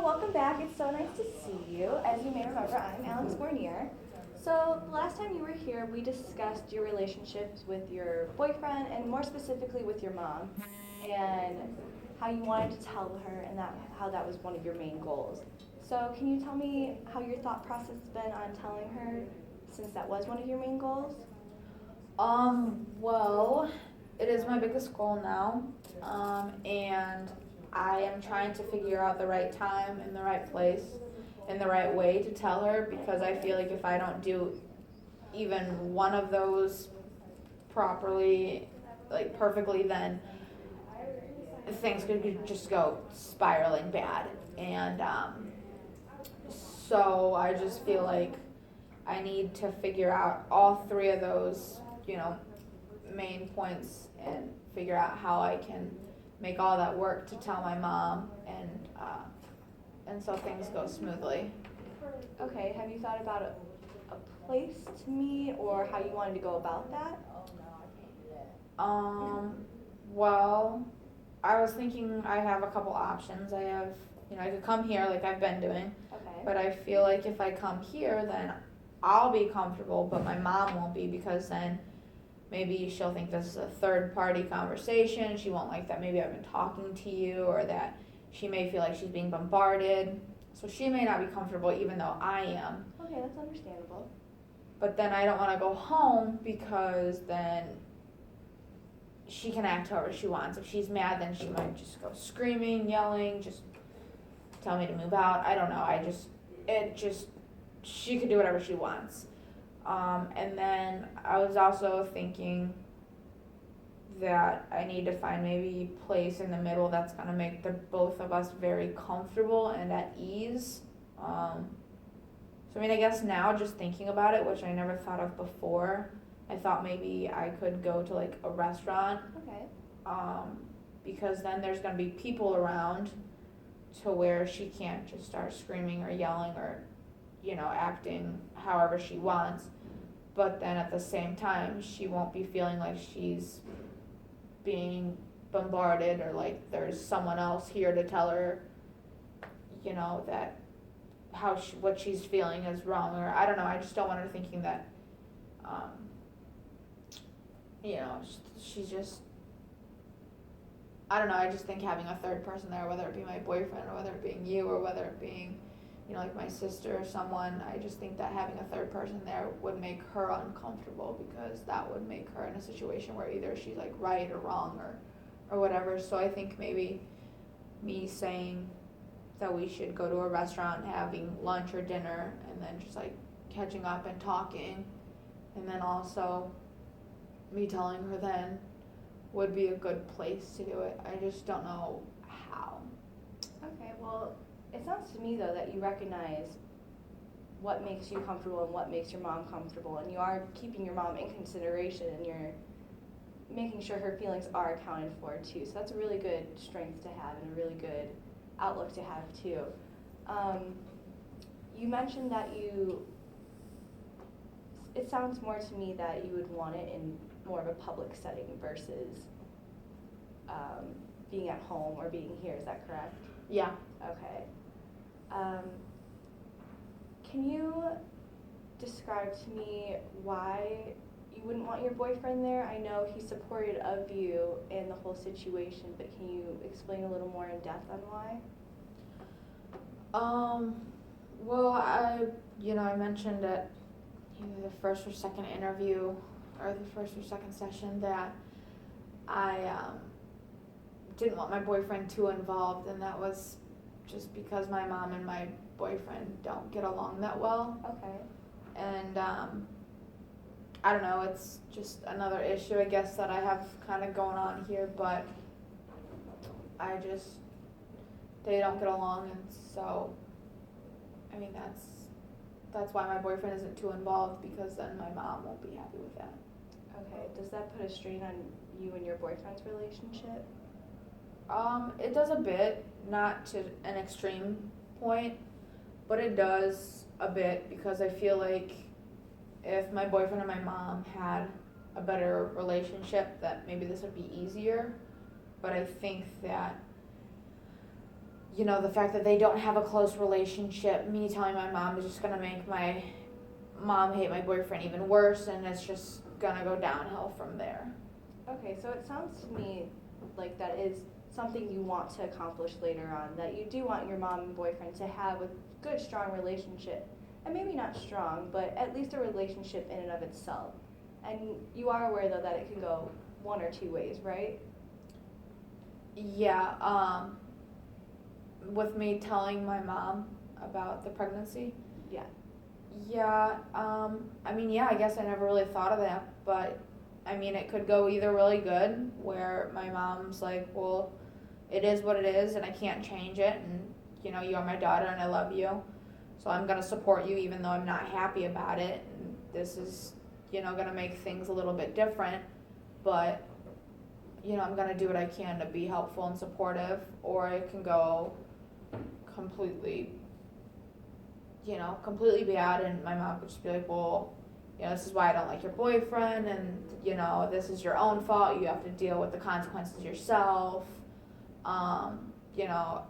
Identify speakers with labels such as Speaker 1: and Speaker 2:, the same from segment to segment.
Speaker 1: welcome back. It's so nice to see you. As you may remember, I'm Alex Fournier. So, the last time you were here, we discussed your relationships with your boyfriend and more specifically with your mom and how you wanted to tell her and how that was one of your main goals. So, can you tell me how your thought process has been on telling her since that was one of your main goals?
Speaker 2: Well, it is my biggest goal now, and I am trying to figure out the right time and the right place and the right way to tell her because I feel like if I don't do even one of those properly, like perfectly, then things could just go spiraling bad. And so I just feel like I need to figure out all three of those, main points and figure out how I can make all that work to tell my mom and so things go smoothly.
Speaker 1: Okay, have you thought about a place to meet or how you wanted to go about that?
Speaker 2: Well, I was thinking I have a couple options. I could come here like I've been doing,
Speaker 1: Okay.
Speaker 2: but I feel like if I come here, then I'll be comfortable, but my mom won't be because then maybe she'll think this is a third party conversation. She won't like that maybe I've been talking to you or that she may feel like she's being bombarded. So she may not be comfortable even though I am.
Speaker 1: Okay, that's understandable.
Speaker 2: But then I don't want to go home because then she can act however she wants. If she's mad, then she might just go screaming, yelling, just tell me to move out. I don't know. She could do whatever she wants. And then I was also thinking that I need to find maybe a place in the middle that's gonna make the both of us very comfortable and at ease. I guess now just thinking about it, which I never thought of before, I thought maybe I could go to like a restaurant.
Speaker 1: Okay.
Speaker 2: Because then there's gonna be people around to where she can't just start screaming or yelling or, acting however she wants. But then at the same time, she won't be feeling like she's being bombarded or like there's someone else here to tell her, that what she's feeling is wrong, or I don't know. I just don't want her thinking that, she's just. I don't know. I just think having a third person there, whether it be my boyfriend or whether it being you or whether it being, like my sister or someone, I just think that having a third person there would make her uncomfortable because that would make her in a situation where either she's like right or wrong or whatever. So I think maybe me saying that we should go to a restaurant, having lunch or dinner, and then just like catching up and talking, and then also me telling her then would be a good place to do it. I just don't know how.
Speaker 1: Okay, well, it sounds to me though that you recognize what makes you comfortable and what makes your mom comfortable, and you are keeping your mom in consideration and you're making sure her feelings are accounted for too. So that's a really good strength to have and a really good outlook to have too. You mentioned that it sounds more to me that you would want it in more of a public setting versus being at home or being here. Is that correct?
Speaker 2: Yeah.
Speaker 1: Okay. Can you describe to me why you wouldn't want your boyfriend there? I know he's supportive of you in the whole situation, but can you explain a little more in depth on why?
Speaker 2: Well, I mentioned at either the first or second interview or the first or second session that I didn't want my boyfriend too involved, and that was just because my mom and my boyfriend don't get along that well.
Speaker 1: Okay.
Speaker 2: And I don't know, it's just another issue I guess that I have kind of going on here, but they don't get along, and so that's why my boyfriend isn't too involved, because then my mom won't be happy with that.
Speaker 1: Okay, does that put a strain on you and your boyfriend's relationship?
Speaker 2: It does a bit, not to an extreme point, but it does a bit, because I feel like if my boyfriend and my mom had a better relationship, that maybe this would be easier. But I think that, you know, the fact that they don't have a close relationship, me telling my mom is just gonna make my mom hate my boyfriend even worse, and it's just gonna go downhill from there.
Speaker 1: Okay, so it sounds to me like that is something you want to accomplish later on, that you do want your mom and boyfriend to have a good, strong relationship. And maybe not strong, but at least a relationship in and of itself. And you are aware, though, that it can go one or two ways, right?
Speaker 2: Yeah, with me telling my mom about the pregnancy.
Speaker 1: Yeah.
Speaker 2: Yeah, I mean, yeah, I guess I never really thought of that, but I mean, it could go either really good, where my mom's like, well, it is what it is, and I can't change it, and, you know, you are my daughter, and I love you, so I'm gonna support you even though I'm not happy about it, and this is, you know, gonna make things a little bit different, but, you know, I'm gonna do what I can to be helpful and supportive, or it can go completely, you know, completely bad, and my mom could just be like, well, you know, this is why I don't like your boyfriend, and, you know, this is your own fault, you have to deal with the consequences yourself. You know,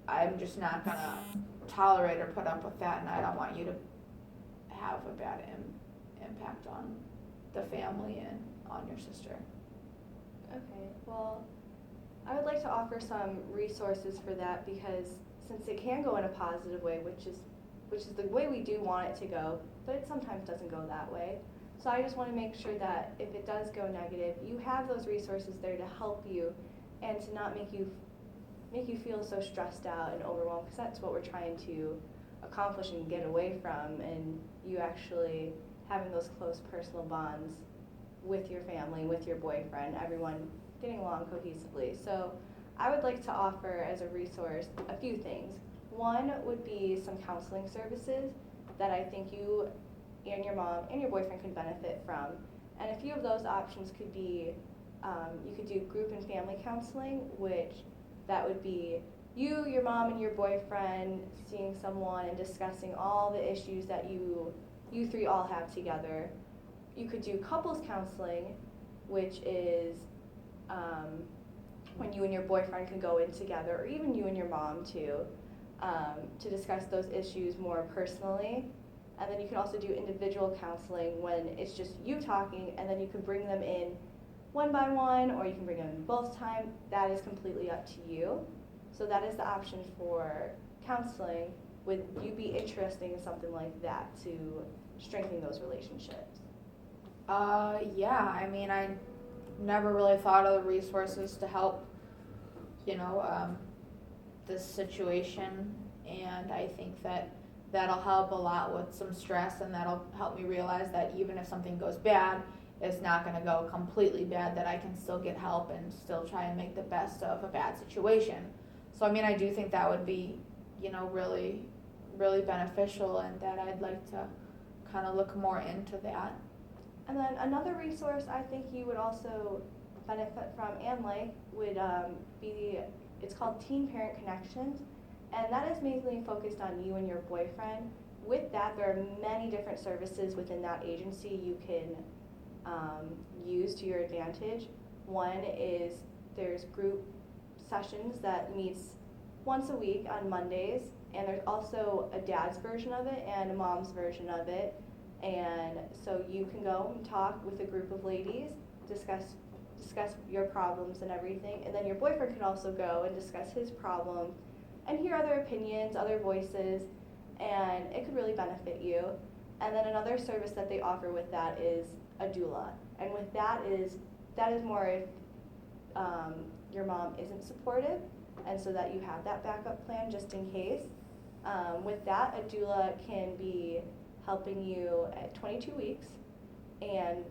Speaker 2: I'm just not gonna tolerate or put up with that, and I don't want you to have a bad impact on the family and on your sister.
Speaker 1: Okay, well, I would like to offer some resources for that, because since it can go in a positive way, which is the way we do want it to go, but it sometimes doesn't go that way. So I just want to make sure that if it does go negative, you have those resources there to help you and to not make you feel so stressed out and overwhelmed, because that's what we're trying to accomplish and get away from, and you actually having those close personal bonds with your family, with your boyfriend, everyone getting along cohesively. So I would like to offer as a resource a few things. One would be some counseling services that I think you and your mom and your boyfriend could benefit from. And a few of those options could be, you could do group and family counseling, which that would be you, your mom, and your boyfriend seeing someone and discussing all the issues that you three all have together. You could do couples counseling, which is when you and your boyfriend can go in together, or even you and your mom too, to discuss those issues more personally. And then you can also do individual counseling when it's just you talking, and then you can bring them in one by one, or you can bring them in both times. That is completely up to you. So that is the option for counseling. Would you be interested in something like that to strengthen those relationships?
Speaker 2: Yeah, I mean, I never really thought of the resources to help, you know, this situation, and I think that that'll help a lot with some stress, and that'll help me realize that even if something goes bad, it's not gonna go completely bad, that I can still get help and still try and make the best of a bad situation. So, I mean, I do think that would be, you know, really, really beneficial, and that I'd like to kind of look more into that.
Speaker 1: And then another resource I think you would also benefit from and like would be, it's called Teen Parent Connections, and that is mainly focused on you and your boyfriend. With that, there are many different services within that agency you can use to your advantage. One is there's group sessions that meets once a week on Mondays, and there's also a dad's version of it and a mom's version of it. And so you can go and talk with a group of ladies, discuss your problems and everything, and then your boyfriend can also go and discuss his problems and hear other opinions, other voices, and it could really benefit you. And then another service that they offer with that is a doula, and with that is more if your mom isn't supportive, and so that you have that backup plan just in case. With that, a doula can be helping you at 22 weeks, and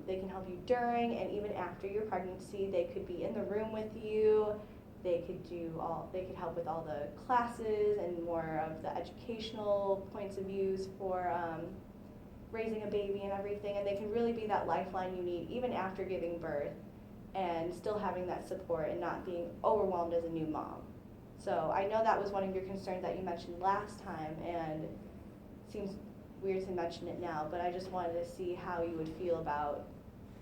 Speaker 1: they can help you during and even after your pregnancy. They could be in the room with you. They could help with all the classes and more of the educational points of views for raising a baby and everything, and they can really be that lifeline you need even after giving birth and still having that support and not being overwhelmed as a new mom. So I know that was one of your concerns that you mentioned last time, and it seems weird to mention it now, but I just wanted to see how you would feel about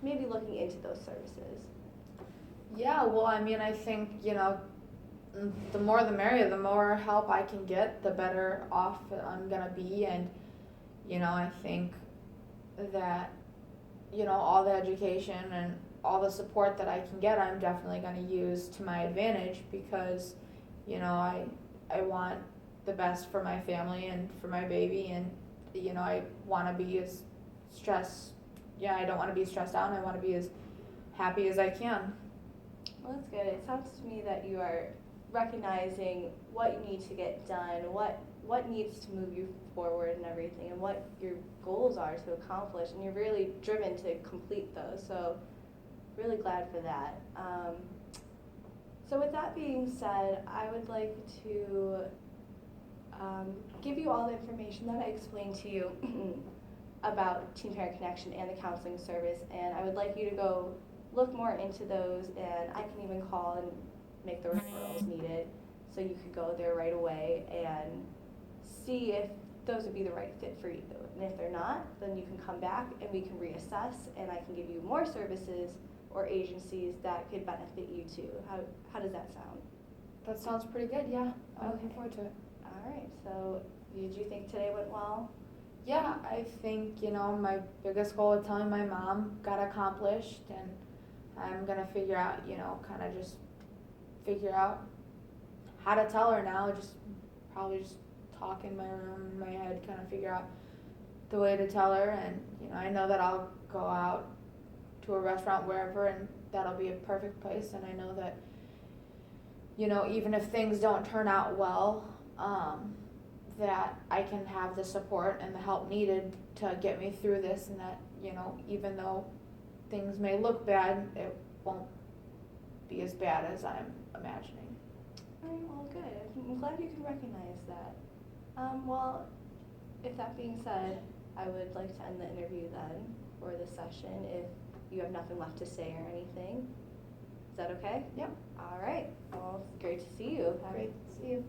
Speaker 1: maybe looking into those services.
Speaker 2: Yeah, well, I mean, I think, you know, the more the merrier. The more help I can get, the better off I'm gonna be. And I think that all the education and all the support that I can get, I'm definitely gonna use to my advantage, because I want the best for my family and for my baby. And I want to be as I don't want to be stressed out, and I want to be as happy as I can.
Speaker 1: Well, that's good. It sounds to me that you are recognizing what you need to get done, what needs to move you forward and everything, and what your goals are to accomplish, and you're really driven to complete those. So really glad for that. So with that being said, I would like to give you all the information that I explained to you about Teen Parent Connection and the counseling service, and I would like you to go look more into those, and I can even call and make the referrals needed, so you could go there right away and see if those would be the right fit for you. And if they're not, then you can come back and we can reassess, and I can give you more services or agencies that could benefit you too. How does that sound?
Speaker 2: That sounds pretty good, yeah. I'm looking
Speaker 1: Okay.
Speaker 2: forward to it.
Speaker 1: All right, so did you think today went well?
Speaker 2: Yeah, I think, my biggest goal of telling my mom got accomplished, and I'm gonna figure out, kind of just figure out how to tell her now. Probably just talk in my room, in my head, kind of figure out the way to tell her. And, I know that I'll go out to a restaurant wherever, and that'll be a perfect place. And I know that, even if things don't turn out well, that I can have the support and the help needed to get me through this, and that, even though things may look bad, it won't be as bad as I'm imagining.
Speaker 1: All right, well, good. I'm glad you can recognize that. Well, if that being said, I would like to end the interview then, or the session, if you have nothing left to say or anything. Is that okay?
Speaker 2: Yep.
Speaker 1: All right. Well, it's great to see you.
Speaker 2: Great to see you.